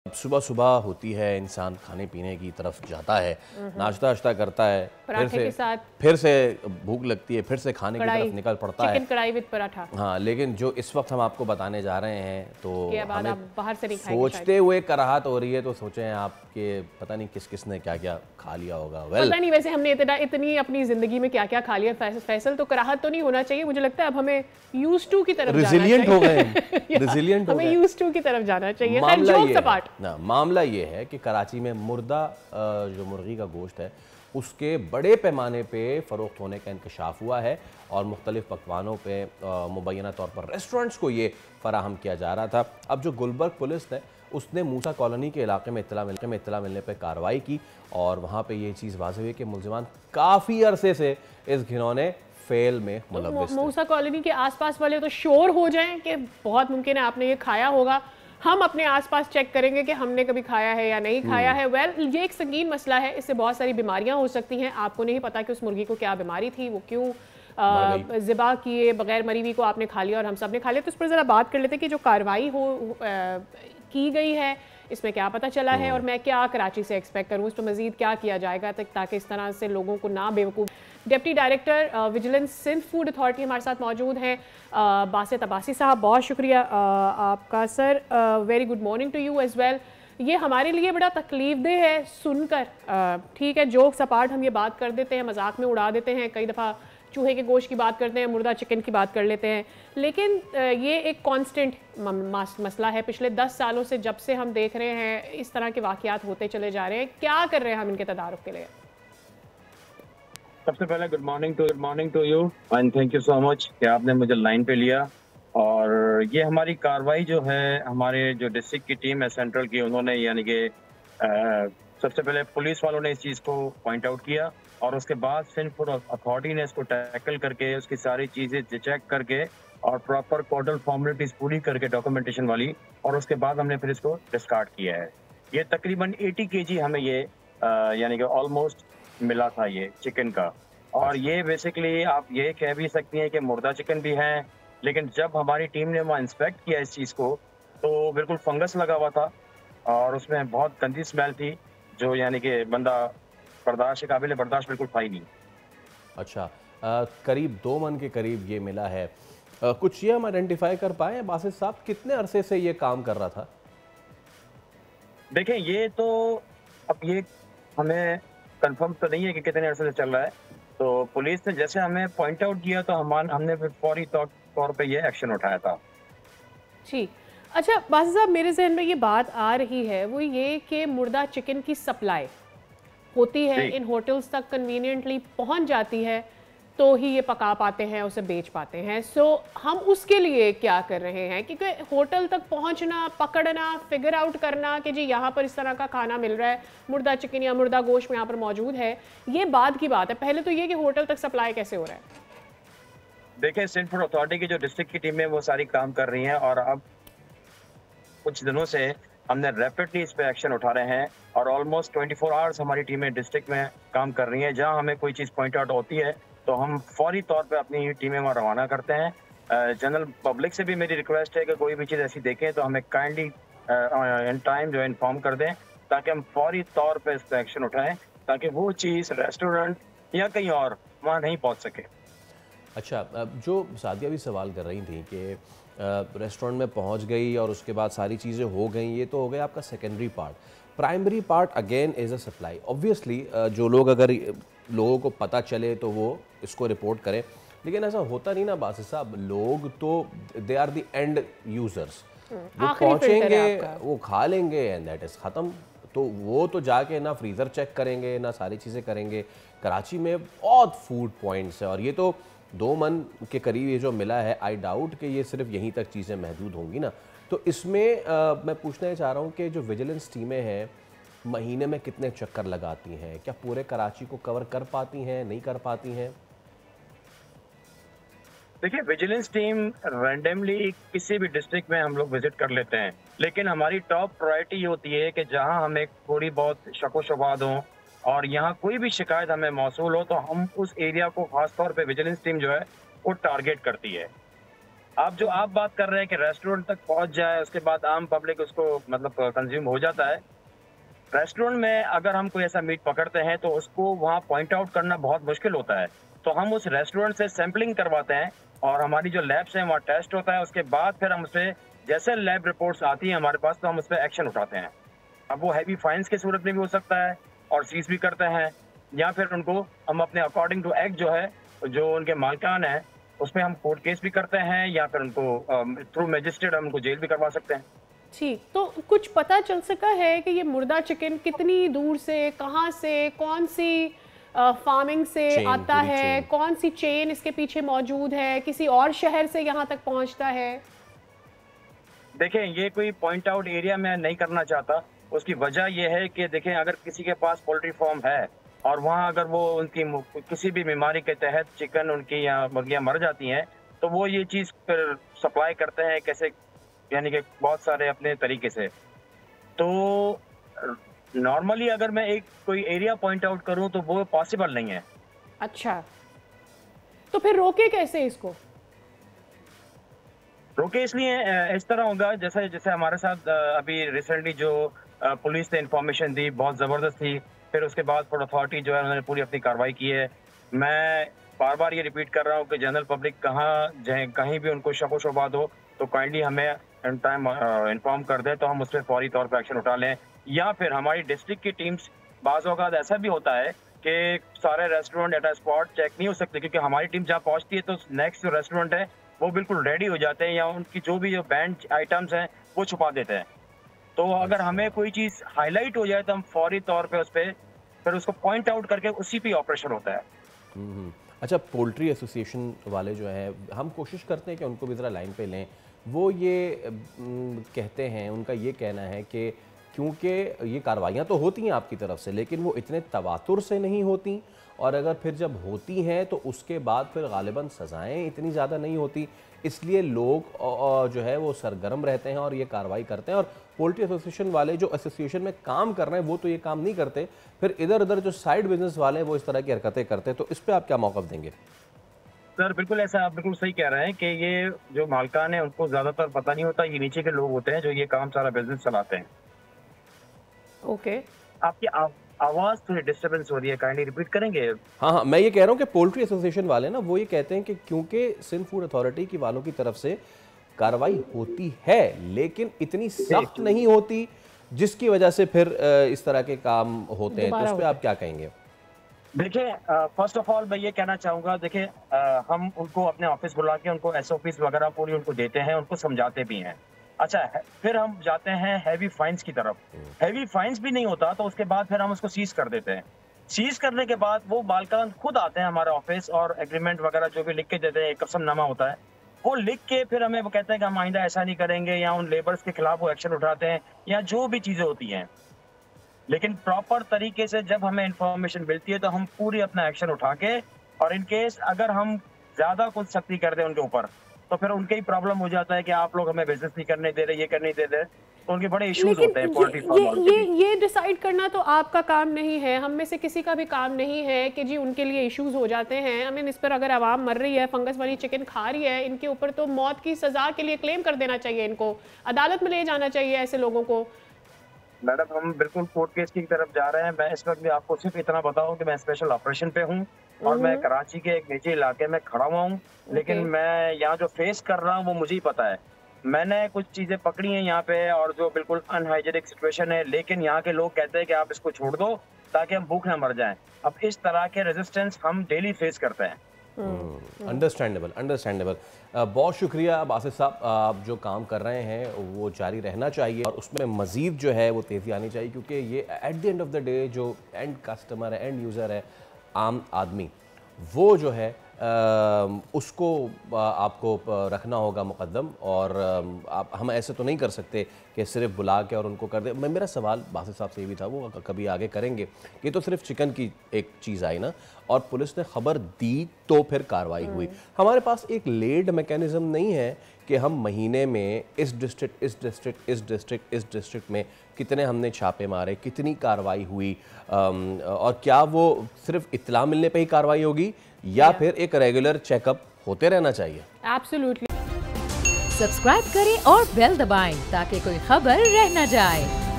सुबह सुबह होती है, इंसान खाने पीने की तरफ जाता है, नाश्ता वाश्ता करता है, पराठे के साथ फिर से भूख लगती है, फिर से खाने की कढ़ाई, तरफ निकल पड़ता है। चिकन कढ़ाई विद पराठा। हाँ, लेकिन जो इस वक्त हम आपको बताने जा रहे हैं तो उसके बाद हमें आप बाहर से नहीं खाएंगे शायद। सोचते हुए कराहत हो रही है, तो सोचें आपके पता नहीं किस किस ने क्या क्या खा लिया होगा। पता नहीं वैसे हमने इतनी अपनी जिंदगी में क्या क्या खा लिया। फैसल तो कराहत तो नहीं होना चाहिए, मुझे लगता है अब हमें यूज टू की तरफ जाना चाहिए। रिजिलियंट हो गए, रिजिलियंट हो हमें गए। यूज टू की तरफ जाना चाहिए। खैर, मामला जोक्स ये अपार्ट। है ना, मामला ये है कि कराची में मुर्दा जो मुर्गी का गोश्त है उसके बड़े पैमाने पे फ़रोख्त होने का इंकशाफ हुआ है और मुख्तलिफ पकवानों पे मुबैना तौर पर रेस्टोरेंट्स को ये फराहम किया जा रहा था। अब जो गुलबर्ग पुलिस है उसने मूसा कॉलोनी के इलाके में इत्तला मिलने पर कार्रवाई की और वहाँ पे ये चीज़ वाज़ेह हुई कि मुलजिमान काफ़ी अरसे से इस घिनौने फेल में मुलव्वस थे। मूसा कॉलोनी के आसपास वाले तो श्योर हो जाएं कि बहुत मुमकिन है आपने ये खाया होगा। हम अपने आसपास चेक करेंगे कि हमने कभी खाया है या नहीं खाया है। ये एक संगीन मसला है, इससे बहुत सारी बीमारियां हो सकती हैं। आपको नहीं पता कि उस मुर्गी को क्या बीमारी थी, वो क्यों ज़िबा किए बगैर मरी हुई को आपने खा लिया और हम सब ने खा लिया। तो इस पर ज़रा बात कर लेते हैं कि जो कार्रवाई की गई है इसमें क्या पता चला है और मैं क्या कराची से एक्सपेक्ट करूँ, इस पर मजीद क्या किया जाएगा ताकि इस तरह से लोगों को ना बेवकूफ़। Deputy director vigilance Sindh food authority हमारे साथ मौजूद हैं, बासित अब्बासी साहब, बहुत शुक्रिया आपका sir. Very good morning to you as well. ये हमारे लिए बड़ा तकलीफदेह है सुनकर। ठीक है, जोक्स अपार्ट हम ये बात कर देते हैं, मजाक में उड़ा देते हैं, कई दफ़ा चूहे के गोश्त की बात करते हैं, मुर्दा चिकन की बात कर लेते हैं, लेकिन ये एक कांस्टेंट मसला है पिछले 10 सालों से। जब से हम देख रहे हैं इस तरह के वाकयात होते चले जा रहे हैं, क्या कर रहे हैं हम इनके तदारुक के लिए? सबसे पहले good morning to you and thank you so much कि आपने मुझे लाइन पे लिया। और ये हमारी कार्रवाई जो है, हमारे जो डिस्ट्रिक्ट की टीम है सेंट्रल की, उन्होंने यानी कि सबसे पहले पुलिस वालों ने इस चीज़ को पॉइंट आउट किया और उसके बाद सिंध फूड अथॉरिटी ने इसको टैकल करके उसकी सारी चीज़ें चेक करके और प्रॉपर कोडल फॉर्मेलिटीज पूरी करके डॉक्यूमेंटेशन वाली, और उसके बाद हमने फिर इसको डिस्कार्ड किया है। ये तकरीबन 80 केजी हमें ये यानी कि ऑलमोस्ट मिला था ये चिकन का। और ये बेसिकली आप ये कह भी सकती हैं कि मुर्दा चिकन भी है, लेकिन जब हमारी टीम ने वहाँ इंस्पेक्ट किया इस चीज़ को तो बिल्कुल फंगस लगा हुआ था और उसमें बहुत गंदी स्मेल थी, जो यानी कि बंदा बर्दाश्त के काबिल बर्दाश्त बिल्कुल था ही नहीं। अच्छा, करीब 2 मन के करीब ये मिला है। कुछ ये हम आइडेंटिफाई कर पाए बासित साहब, कितने अरसे से ये काम कर रहा था? देखें, ये तो अब ये हमें कंफर्म तो नहीं है कि कितने अरसे से चल रहा है। तो पुलिस ने जैसे हमें पॉइंट आउट किया तो हमने फिर फौरी तौर पे ये एक्शन उठाया था। जी, अच्छा बासित साहब, मेरे जहन में ये बात आ रही है वो ये कि मुर्दा चिकन की सप्लाई होती है, इन होटल्स तक कन्वीनियंटली पहुंच जाती है तो ही ये पका पाते हैं, उसे बेच पाते हैं। सो हम उसके लिए क्या कर रहे हैं? क्योंकि होटल तक पहुंचना, पकड़ना, फिगर आउट करना कि जी यहाँ पर इस तरह का खाना मिल रहा है, मुर्दा चिकन या मुर्दा गोश्त यहाँ पर मौजूद है, ये बाद की बात है। पहले तो ये कि होटल तक सप्लाई कैसे हो रहा है? देखिए, सिंध फूड अथॉरिटी की जो डिस्ट्रिक्ट की टीम है वो सारी काम कर रही हैं और अब कुछ दिनों से हमने रैपिडली इस पे एक्शन उठा रहे हैं और ऑलमोस्ट 24 आवर्स हमारी टीमें डिस्ट्रिक्ट में काम कर रही हैं। जहां हमें कोई चीज़ पॉइंट आउट होती है तो हम फौरी तौर पे अपनी टीमें वहाँ रवाना करते हैं। जनरल पब्लिक से भी मेरी रिक्वेस्ट है कि कोई भी चीज़ ऐसी देखें तो हमें काइंडली इन टाइम जो इन्फॉर्म कर दें, ताकि हम फौरी तौर पर इस पर एक्शन उठाएं ताकि वो चीज़ रेस्टोरेंट या कहीं और वहाँ नहीं पहुँच सके। अच्छा, जो सादिया भी सवाल कर रही थी कि रेस्टोरेंट में पहुंच गई और उसके बाद सारी चीज़ें हो गई, ये तो हो गया आपका secondary part. Primary part again is a supply. Obviously जो लोग, अगर लोगों को पता चले तो वो इसको रिपोर्ट करें, लेकिन ऐसा होता नहीं ना बासित साहब। लोग तो they are the end users, वो पहुँचेंगे, वो खा लेंगे एंड दैट इज़ ख़त्म। तो वो तो जाके ना फ्रीज़र चेक करेंगे ना सारी चीज़ें करेंगे। कराची में बहुत फूड पॉइंट्स है और ये तो 2 मन के करीब ये जो मिला है, आई डाउट कि ये सिर्फ यहीं तक चीज़ें महदूद होंगी ना। तो इसमें मैं पूछना चाह रहा हूँ कि जो विजिलेंस टीमें हैं महीने में कितने चक्कर लगाती हैं? क्या पूरे कराची को कवर कर पाती हैं, नहीं कर पाती हैं? देखिए, विजिलेंस टीम रैंडमली किसी भी डिस्ट्रिक्ट में हम लोग विजिट कर लेते हैं, लेकिन हमारी टॉप प्रायोरिटी ये होती है कि जहां हमें थोड़ी बहुत शको शुबात हो और यहाँ कोई भी शिकायत हमें मौसूल हो तो हम उस एरिया को खास तौर पे विजिलेंस टीम जो है वो टारगेट करती है। आप बात कर रहे हैं कि रेस्टोरेंट तक पहुंच जाए, उसके बाद आम पब्लिक उसको मतलब कंज्यूम हो जाता है। रेस्टोरेंट में अगर हम कोई ऐसा मीट पकड़ते हैं तो उसको वहाँ पॉइंट आउट करना बहुत मुश्किल होता है। तो हम उस रेस्टोरेंट से सैंपलिंग करवाते हैं और हमारी जो लैब्स हैं वहाँ टेस्ट होता है। उसके बाद फिर हम उससे जैसे लैब रिपोर्ट्स आती हैं हमारे पास तो हम उस पर एक्शन उठाते हैं। अब वो हैवी फाइन्स की सूरत में भी हो सकता है और सीज भी करते हैं, या फिर उनको हम अपने अकॉर्डिंग टू एक्ट जो है, जो उनके मालिकान है उसमें हम कोर्ट केस भी करते हैं, या फिर उनको थ्रू मजिस्ट्रेट हम उनको जेल भी करवा सकते हैं। ठीक, तो कुछ पता चल सका है कि ये मुर्दा चिकन कितनी दूर से, कहाँ से, कौन सी फार्मिंग से आता है, कौन सी चेन इसके पीछे मौजूद है, किसी और शहर से यहाँ तक पहुँचता है? देखें, ये कोई पॉइंट आउट एरिया में नहीं करना चाहता। उसकी वजह यह है कि देखें, अगर किसी के पास पोल्ट्री फार्म है और वहाँ अगर वो उनकी किसी भी बीमारी के तहत चिकन उनकी या मुर्गियाँ मर जाती हैं तो वो ये चीज़ फिर सप्लाई करते हैं कैसे, यानी कि बहुत सारे अपने तरीके से। तो नॉर्मली अगर मैं एक कोई एरिया पॉइंट आउट करूं तो वो पॉसिबल नहीं है। अच्छा, तो फिर रोके कैसे इसको? रोके इसलिए इस तरह होगा जैसे जैसे हमारे साथ अभी रिसेंटली जो पुलिस ने इंफॉर्मेशन दी बहुत ज़बरदस्त थी, फिर उसके बाद पोर्ट अथॉरिटी जो है उन्होंने पूरी अपनी कार्रवाई की है। मैं बार बार ये रिपीट कर रहा हूँ कि जनरल पब्लिक कहीं भी उनको शक व शुबहत हो तो काइंडली हमें इन टाइम इन्फॉर्म कर दे तो हम उस पर फौरी तौर पर एक्शन उठा लें। या फिर हमारी डिस्ट्रिक्ट की टीम्स, बाज़ औक़ात ऐसा भी होता है कि सारे restaurant at a spot check नहीं हो सकते, क्योंकि हमारी टीम जहाँ पहुँचती है तो नेक्स्ट जो रेस्टोरेंट है वो बिल्कुल रेडी हो जाते हैं या उनकी जो भी जो बैंड आइटम्स हैं वो छुपा देते हैं। तो अगर हमें कोई चीज़ हाईलाइट हो जाए तो हम फौरी तौर पे उस पर फिर उसको पॉइंट आउट करके उसी पे ऑपरेशन होता है। अच्छा, पोल्ट्री एसोसिएशन वाले जो हैं, हम कोशिश करते हैं कि उनको भी ज़रा लाइन पे लें। वो ये कहते हैं, उनका ये कहना है कि क्योंकि ये कार्रवाइयाँ तो होती हैं आपकी तरफ से, लेकिन वो इतने तवातुर से नहीं होती, और अगर फिर जब होती हैं तो उसके बाद फिर गालिबन सज़ाएँ इतनी ज़्यादा नहीं होती, इसलिए लोग जो है वो सरगर्म रहते हैं और ये कार्रवाई करते हैं। और पोल्ट्री एसोसिएशन वाले जो एसोसिएशन में काम कर रहे हैं वो तो ये काम नहीं करते, फिर इधर उधर जो साइड बिजनेस वाले हैं वो इस तरह की हरकतें करते हैं। तो इस पर आप क्या मौक़िफ़ देंगे? सर बिल्कुल ऐसा, आप बिल्कुल सही कह रहे हैं कि ये जो मालिकान है उनको ज़्यादातर पता नहीं होता, ये नीचे के लोग होते हैं जो ये काम सारा बिजनेस चलाते हैं। ओके, आपकी आवाज़ थोड़ी डिस्टर्बेंस हो रही है, काइंडली रिपीट करेंगे? हाँ, मैं ये कह रहा हूँ कि पोल्ट्री एसोसिएशन वाले ना वो ये कहते हैं कि क्योंकि सिंध फूड अथॉरिटी की वालों की तरफ से कार्रवाई होती है लेकिन इतनी सख्त नहीं होती, जिसकी वजह से फिर इस तरह के काम होते हैं। तो उस पर आप क्या कहेंगे? देखिए, फर्स्ट ऑफ ऑल मैं ये कहना चाहूँगा, देखिए हम उनको अपने ऑफिस बुला के उनको SOPs वगैरह पूरी उनको देते हैं, उनको समझाते भी हैं। अच्छा, फिर हम जाते हैं हैवी फाइन्स की तरफ। हैवी फाइन्स भी नहीं होता तो उसके बाद फिर हम उसको सीज कर देते हैं। सीज करने के बाद वो मालिकान खुद आते हैं हमारे ऑफिस और एग्रीमेंट वगैरह जो भी लिख के देते हैं, एक कसमनामा होता है, वो लिख के फिर हमें वो कहते हैं कि हम आइंदा ऐसा नहीं करेंगे, या उन लेबर्स के खिलाफ वो एक्शन उठाते हैं या जो भी चीज़ें होती हैं। लेकिन प्रॉपर तरीके से जब हमें इंफॉर्मेशन मिलती है तो हम पूरी अपना एक्शन उठा के, और इन केस अगर हम ज़्यादा कुछ सख्ती कर दें उनके ऊपर तो फिर उनके ही प्रॉब्लम हो जाता है कि आप लोग हमें बिजनेस नहीं करने दे रहे, ये करने दे रहे, तो उनके बड़े इश्यूज होते हैं पोल्ट्री फार्म। ये डिसाइड करना तो आपका काम नहीं है, हम में से किसी का भी काम नहीं है कि जी उनके लिए इश्यूज हो जाते हैं। आई मीन, इस पर अगर आवाम मर रही है, फंगस वाली चिकन खा रही है, इनके ऊपर तो मौत की सजा के लिए क्लेम कर देना चाहिए, इनको अदालत में ले जाना चाहिए ऐसे लोगों को। मैडम, हम बिल्कुल कोर्ट केस की तरफ जा रहे हैं। मैं इस वक्त भी आपको सिर्फ इतना बताऊं कि मैं स्पेशल ऑपरेशन पे हूं और मैं कराची के एक निजी इलाके में खड़ा हुआ हूं, लेकिन मैं यहाँ जो फेस कर रहा हूँ वो मुझे ही पता है। मैंने कुछ चीज़ें पकड़ी हैं यहाँ पे और जो बिल्कुल अनहाइजीनिक सिचुएशन है, लेकिन यहाँ के लोग कहते हैं कि आप इसको छोड़ दो ताकि हम भूख ना मर जाएं। अब इस तरह के रेजिस्टेंस हम डेली फेस करते हैं। अंडरस्टैंडेबल। बहुत शुक्रिया बासित साहब, आप जो काम कर रहे हैं वो जारी रहना चाहिए और उसमें मज़ीद जो है वो तेज़ी आनी चाहिए, क्योंकि ये at the end of the day जो एंड कस्टमर है, एंड यूज़र है, आम आदमी, वो जो है उसको आपको रखना होगा मुकद्दम। और हम ऐसे तो नहीं कर सकते कि सिर्फ बुला के और उनको कर दे। मेरा सवाल बासित साहब से ये भी था, वो कभी आगे करेंगे, ये तो सिर्फ चिकन की एक चीज़ आई ना, और पुलिस ने खबर दी तो फिर कार्रवाई हुई। हमारे पास एक लेड मैकेनिज़्म नहीं है कि हम महीने में इस डिस्ट्रिक्ट में कितने हमने छापे मारे, कितनी कार्रवाई हुई, और क्या वो सिर्फ इत्तला मिलने पे ही कार्रवाई होगी या फिर एक रेगुलर चेकअप होते रहना चाहिए? एब्सोल्युटली। सब्सक्राइब करें और बेल दबाएं ताकि कोई खबर रह न जाए।